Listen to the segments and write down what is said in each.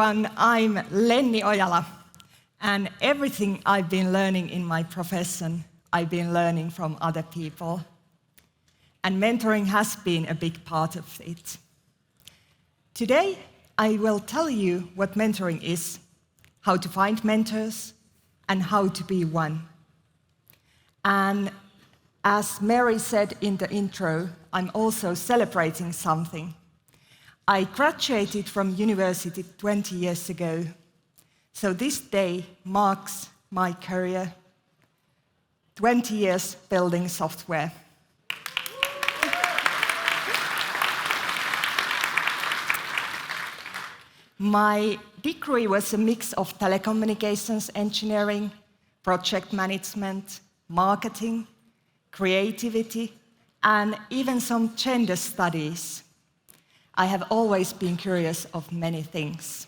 everyone, I'm Lenni Ojala, and everything I've been learning in my profession, I've been learning from other people. And mentoring has been a big part of it. Today, I will tell you what mentoring is, how to find mentors, and how to be one. And as Mary said in the intro, I'm also celebrating something. I graduated from university 20 years ago, so this day marks my career, 20 years building software. My degree was a mix of telecommunications engineering, project management, marketing, creativity, and even some gender studies. I have always been curious of many things.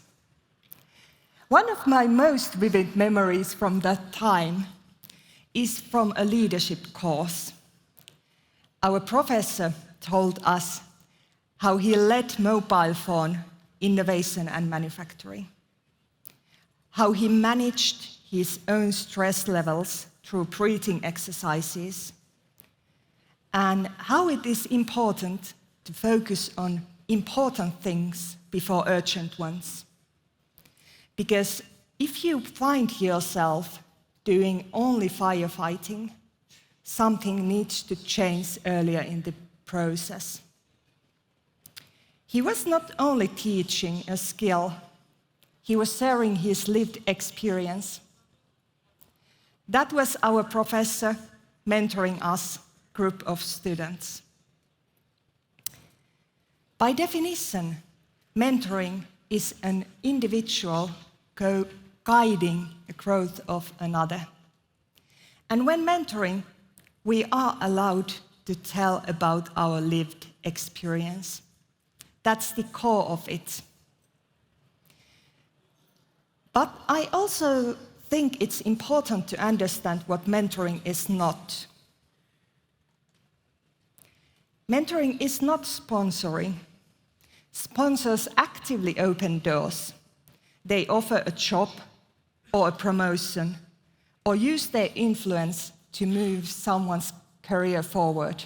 One of my most vivid memories from that time is from a leadership course. Our professor told us how he led mobile phone innovation and manufacturing, how he managed his own stress levels through breathing exercises, and how it is important to focus on important things before urgent ones. Because if you find yourself doing only firefighting, something needs to change earlier in the process. He was not only teaching a skill, he was sharing his lived experience. That was our professor mentoring us, group of students. By definition, mentoring is an individual guiding the growth of another. And when mentoring, we are allowed to tell about our lived experience. That's the core of it. But I also think it's important to understand what mentoring is not. Mentoring is not sponsoring. Sponsors actively open doors. They offer a job or a promotion or use their influence to move someone's career forward.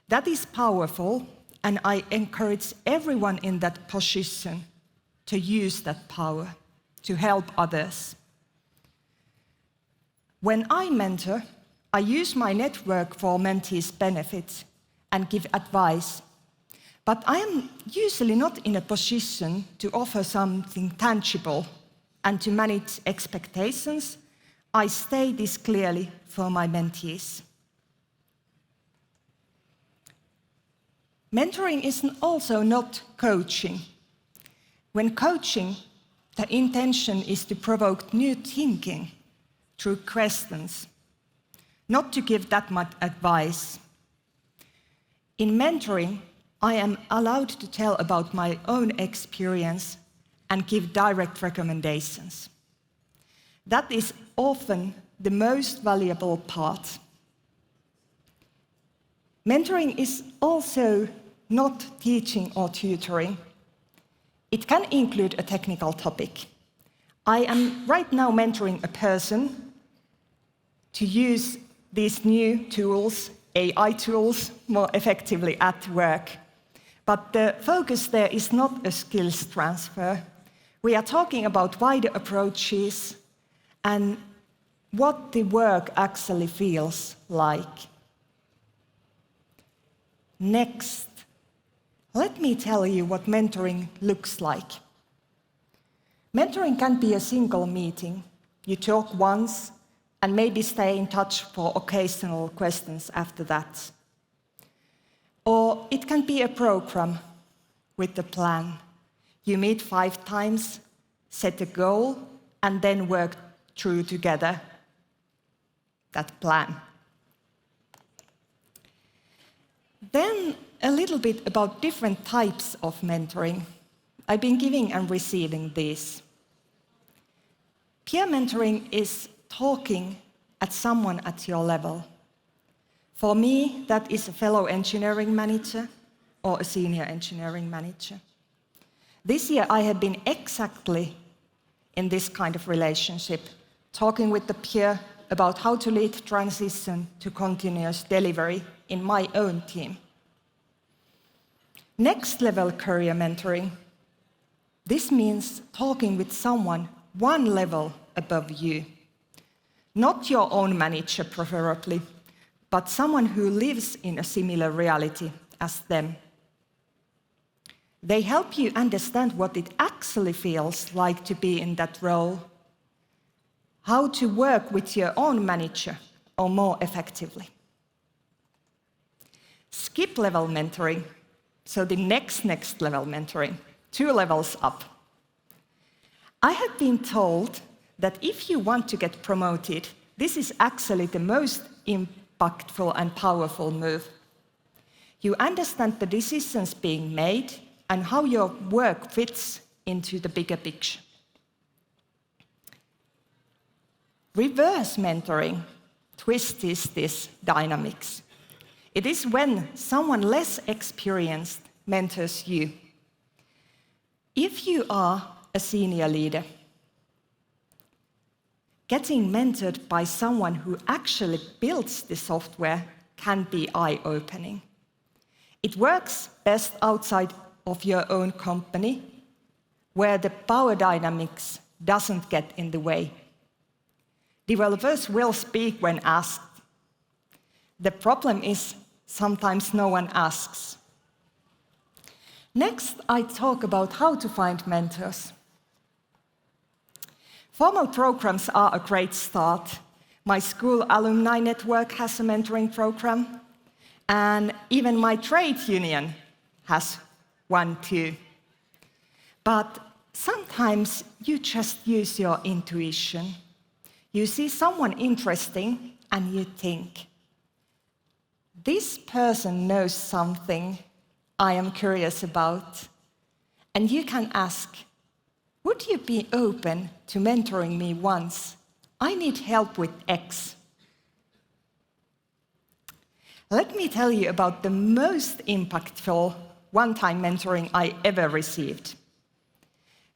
That is powerful, and I encourage everyone in that position to use that power to help others. When I mentor, I use my network for mentees' benefits and give advice. But I am usually not in a position to offer something tangible, and to manage expectations, I state this clearly for my mentees. Mentoring is also not coaching. When coaching, the intention is to provoke new thinking through questions, not to give that much advice. In mentoring, I am allowed to tell about my own experience and give direct recommendations. That is often the most valuable part. Mentoring is also not teaching or tutoring. It can include a technical topic. I am right now mentoring a person to use these new tools, AI tools, more effectively at work. But the focus there is not a skills transfer. We are talking about wider approaches and what the work actually feels like. Next, let me tell you what mentoring looks like. Mentoring can be a single meeting. You talk once and maybe stay in touch for occasional questions after that. Or it can be a program with a plan. You meet 5 times, set a goal, and then work through together that plan. Then a little bit about different types of mentoring. I've been giving and receiving these. Peer mentoring is talking at someone at your level. For me, that is a fellow engineering manager or a senior engineering manager. This year I have been exactly in this kind of relationship, talking with the peer about how to lead transition to continuous delivery in my own team. Next level career mentoring. This means talking with someone one level above you. Not your own manager, preferably, but someone who lives in a similar reality as them. They help you understand what it actually feels like to be in that role, how to work with your own manager or more effectively. Skip level mentoring, so the next level mentoring, 2 levels up. I have been told that if you want to get promoted, this is actually the most impactful and powerful move. You understand the decisions being made and how your work fits into the bigger picture. Reverse mentoring twists this dynamics. It is when someone less experienced mentors you. If you are a senior leader, getting mentored by someone who actually builds the software can be eye-opening. It works best outside of your own company, where the power dynamics doesn't get in the way. Developers will speak when asked. The problem is sometimes no one asks. Next, I talk about how to find mentors. Formal programs are a great start. My school alumni network has a mentoring program, and even my trade union has one too. But sometimes you just use your intuition. You see someone interesting and you think, this person knows something I am curious about. And you can ask, would you be open to mentoring me once? I need help with X. Let me tell you about the most impactful one-time mentoring I ever received.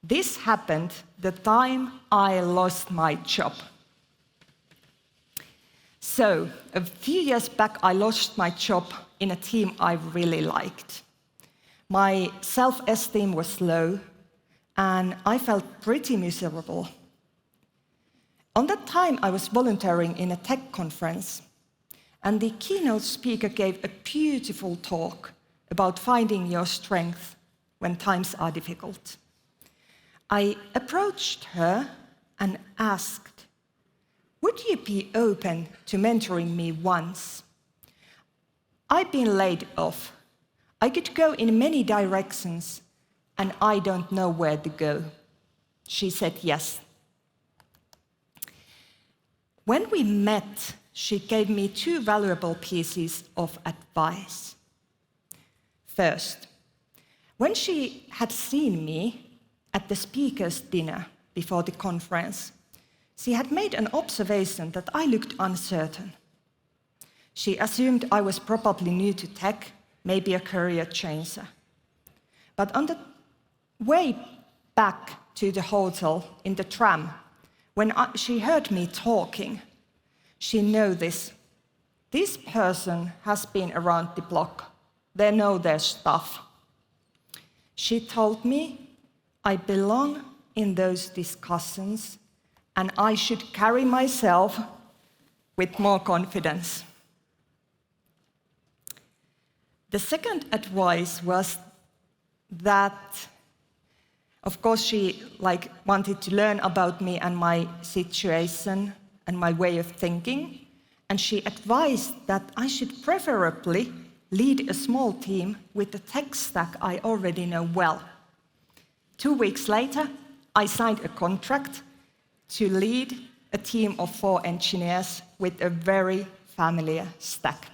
This happened the time I lost my job. So, a few years back, I lost my job in a team I really liked. My self-esteem was low, and I felt pretty miserable. On that time, I was volunteering in a tech conference, and the keynote speaker gave a beautiful talk about finding your strength when times are difficult. I approached her and asked, would you be open to mentoring me once? I've been laid off. I could go in many directions, and I don't know where to go. She said yes. When we met, she gave me 2 valuable pieces of advice. First, when she had seen me at the speaker's dinner before the conference, she had made an observation that I looked uncertain. She assumed I was probably new to tech, maybe a career changer. But on the way back to the hotel in the tram, when she heard me talking, she noticed this person has been around the block. They know their stuff. She told me I belong in those discussions and I should carry myself with more confidence. The second advice was that, of course, she wanted to learn about me and my situation and my way of thinking, and she advised that I should preferably lead a small team with the tech stack I already know well. 2 weeks later, I signed a contract to lead a team of 4 engineers with a very familiar stack.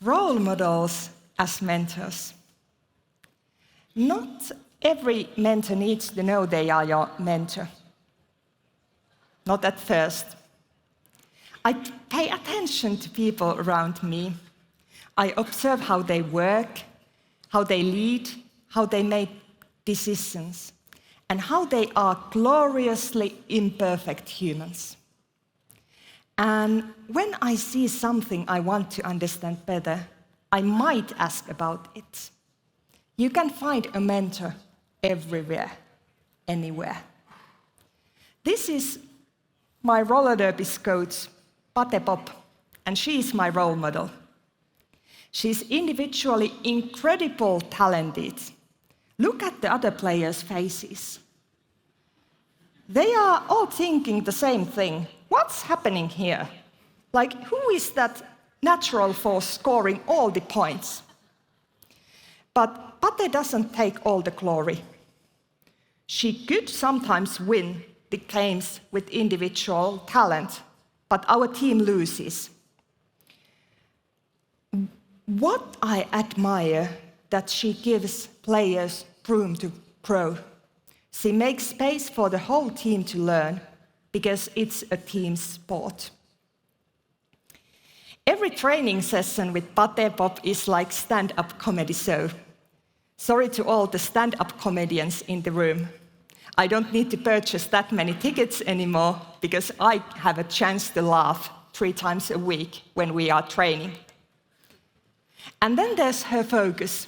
Role models as mentors. Not every mentor needs to know they are your mentor. Not at first. I pay attention to people around me. I observe how they work, how they lead, how they make decisions, and how they are gloriously imperfect humans. And when I see something I want to understand better, I might ask about it. You can find a mentor everywhere, anywhere. This is my roller derby coach, Pate Pop, and she is my role model. She's individually incredibly talented. Look at the other players' faces. They are all thinking the same thing. What's happening here? Like, who is that natural force scoring all the points? But Pate doesn't take all the glory. She could sometimes win the games with individual talent, but our team loses. What I admire that she gives players room to grow. She makes space for the whole team to learn, because it's a team sport. Every training session with Pate Pop is like stand-up comedy show. Sorry to all the stand-up comedians in the room. I don't need to purchase that many tickets anymore, because I have a chance to laugh 3 times a week when we are training. And then there's her focus.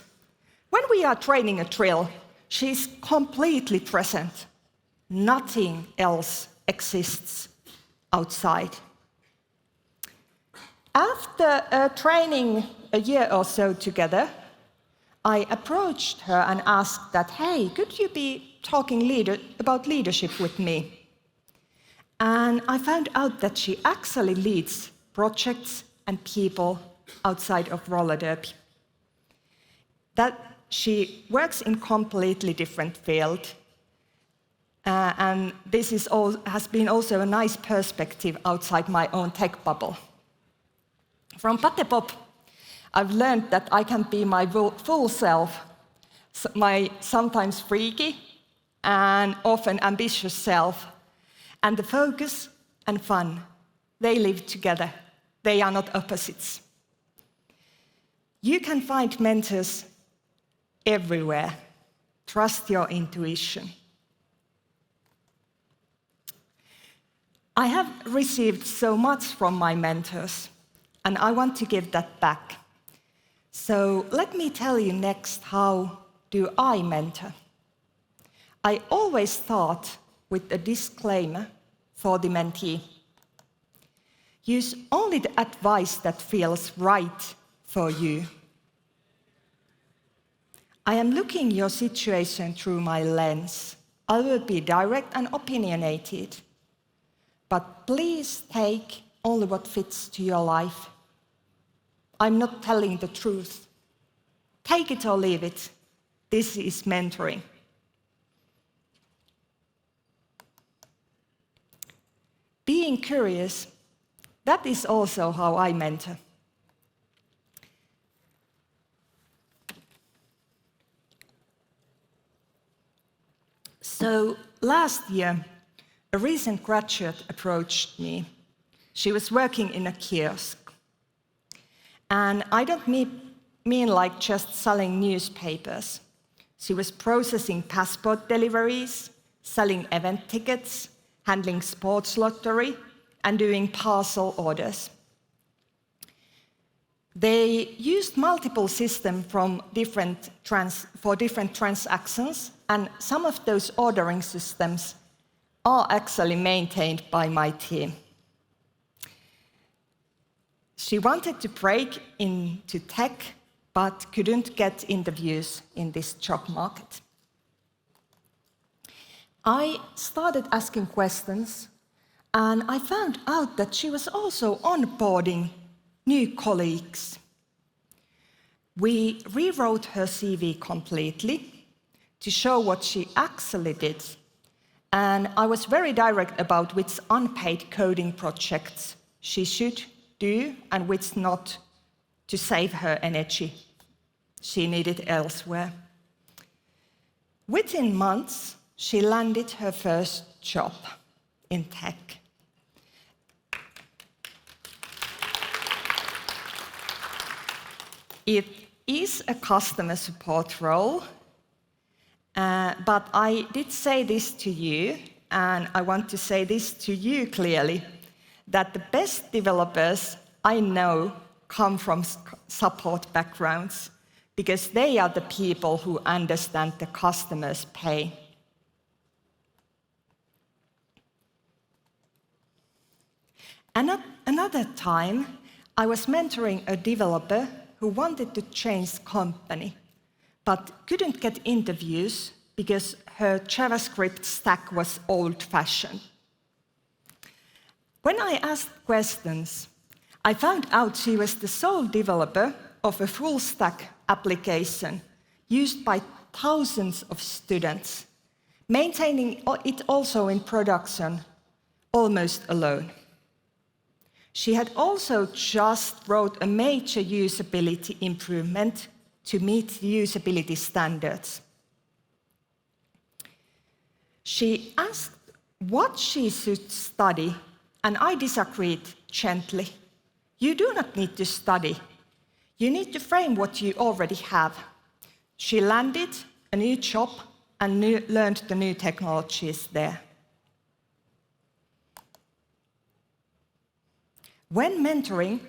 When we are training a drill, she's completely present. Nothing else exists outside. After training a year or so together, I approached her and asked that, hey, could you be talking about leadership with me? And I found out that she actually leads projects and people outside of roller derby. That she works in completely different field, and this has been also a nice perspective outside my own tech bubble. From Pate Pop, I've learned that I can be my full self, my sometimes freaky and often ambitious self, and the focus and fun, they live together. They are not opposites. You can find mentors everywhere. Trust your intuition. I have received so much from my mentors, and I want to give that back. So let me tell you next, how do I mentor? I always start with a disclaimer for the mentee. Use only the advice that feels right for you. I am looking your situation through my lens. I will be direct and opinionated, but please take only what fits to your life. I'm not telling the truth. Take it or leave it. This is mentoring. Being curious, that is also how I mentor. So last year, a recent graduate approached me. She was working in a kiosk. And I don't mean like just selling newspapers. She was processing passport deliveries, selling event tickets, handling sports lottery, and doing parcel orders. They used multiple systems for different transactions, and some of those ordering systems are actually maintained by my team. She wanted to break into tech, but couldn't get interviews in this job market. I started asking questions, and I found out that she was also onboarding new colleagues. We rewrote her CV completely to show what she actually did, and I was very direct about which unpaid coding projects she should do and which not, to save her energy she needed elsewhere. Within months, she landed her first job in tech. It is a customer support role, but I did say this to you, and I want to say this to you clearly, that the best developers I know come from support backgrounds, because they are the people who understand the customer's pain. Another time, I was mentoring a developer who wanted to change company, but couldn't get interviews because her JavaScript stack was old-fashioned. When I asked questions, I found out she was the sole developer of a full-stack application used by thousands of students, maintaining it also in production almost alone. She had also just wrote a major usability improvement to meet usability standards. She asked what she should study, and I disagreed gently. You do not need to study. You need to frame what you already have. She landed a new job and learned the new technologies there. When mentoring,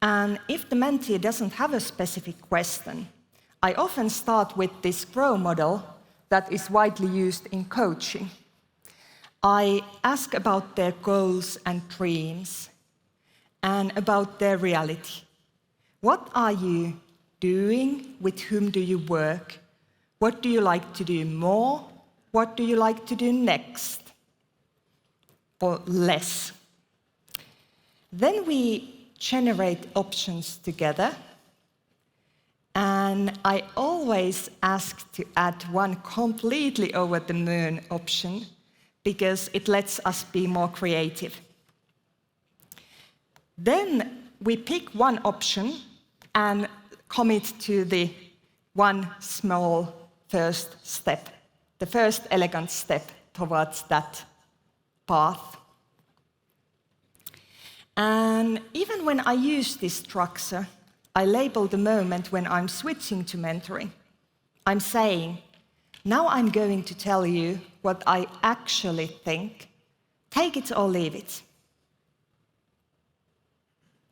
and if the mentee doesn't have a specific question, I often start with this GROW model that is widely used in coaching. I ask about their goals and dreams, and about their reality. What are you doing? With whom do you work? What do you like to do more? What do you like to do next? Or less? Then we generate options together, and I always ask to add one completely over-the-moon option because it lets us be more creative. Then we pick one option and commit to the one small first step, the first elegant step towards that path. And even when I use this structure, I label the moment when I'm switching to mentoring. I'm saying, now I'm going to tell you what I actually think. Take it or leave it.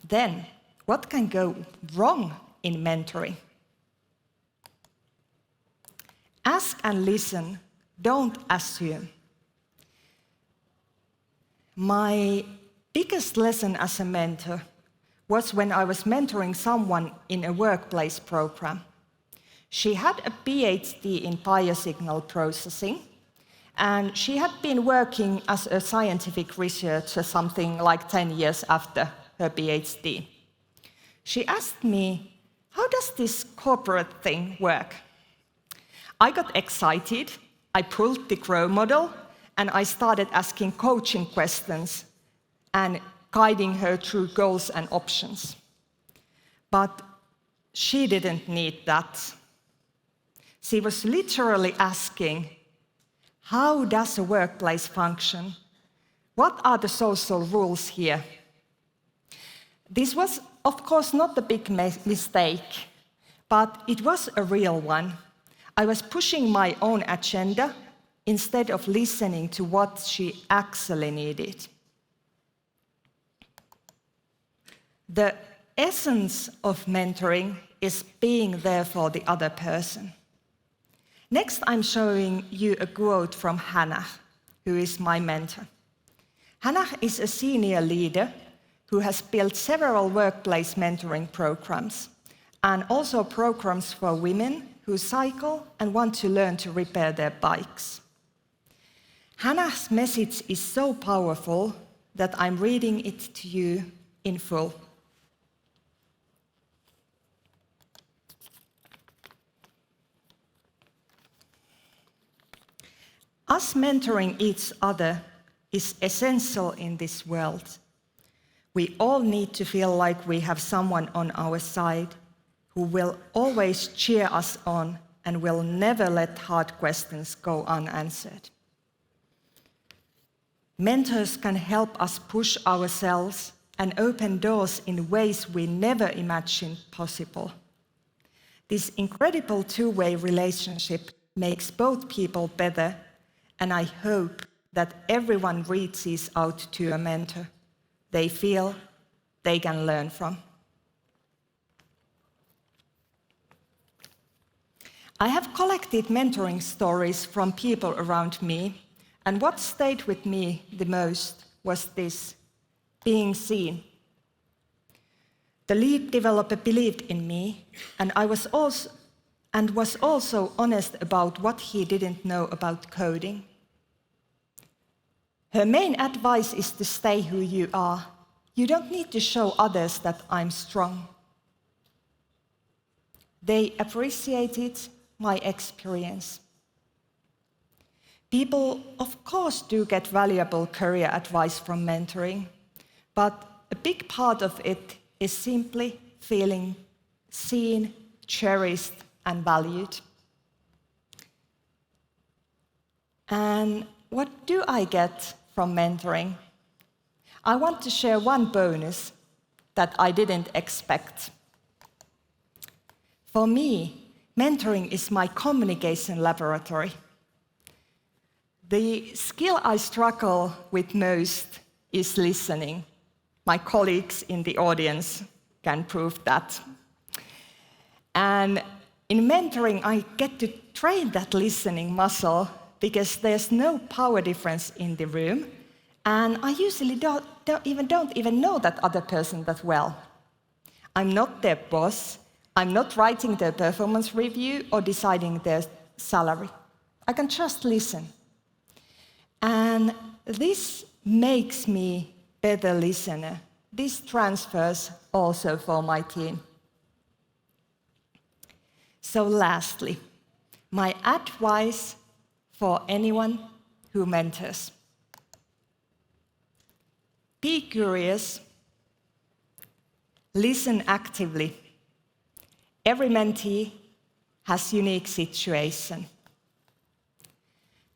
Then, what can go wrong in mentoring? Ask and listen, don't assume. My biggest lesson as a mentor was when I was mentoring someone in a workplace program. She had a PhD in biosignal processing, and she had been working as a scientific researcher something like 10 years after her PhD. She asked me, how does this corporate thing work? I got excited, I pulled the GROW model, and I started asking coaching questions and guiding her through goals and options. But she didn't need that. She was literally asking, how does a workplace function? What are the social rules here? This was, of course, not a big mistake, but it was a real one. I was pushing my own agenda instead of listening to what she actually needed. The essence of mentoring is being there for the other person. Next, I'm showing you a quote from Hannah, who is my mentor. Hannah is a senior leader who has built several workplace mentoring programs, and also programs for women who cycle and want to learn to repair their bikes. Hannah's message is so powerful that I'm reading it to you in full. Us mentoring each other is essential in this world. We all need to feel like we have someone on our side who will always cheer us on and will never let hard questions go unanswered. Mentors can help us push ourselves and open doors in ways we never imagined possible. This incredible two-way relationship makes both people better, and I hope that everyone reaches out to a mentor they feel they can learn from. I have collected mentoring stories from people around me, and what stayed with me the most was this: being seen. The lead developer believed in me, and was also honest about what he didn't know about coding. Her main advice is to stay who you are. You don't need to show others that I'm strong. They appreciated my experience. People, of course, do get valuable career advice from mentoring, but a big part of it is simply feeling seen, cherished, and valued. And what do I get from mentoring? I want to share one bonus that I didn't expect. For me, mentoring is my communication laboratory. The skill I struggle with most is listening. My colleagues in the audience can prove that. And in mentoring, I get to train that listening muscle because there's no power difference in the room, and I usually don't even know that other person that well. I'm not their boss. I'm not writing their performance review or deciding their salary. I can just listen. And this makes me a better listener. This transfers also for my team. So lastly, my advice for anyone who mentors: be curious, listen actively. Every mentee has a unique situation.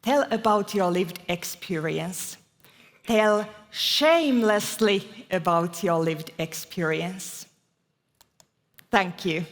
Tell about your lived experience. Tell shamelessly about your lived experience. Thank you.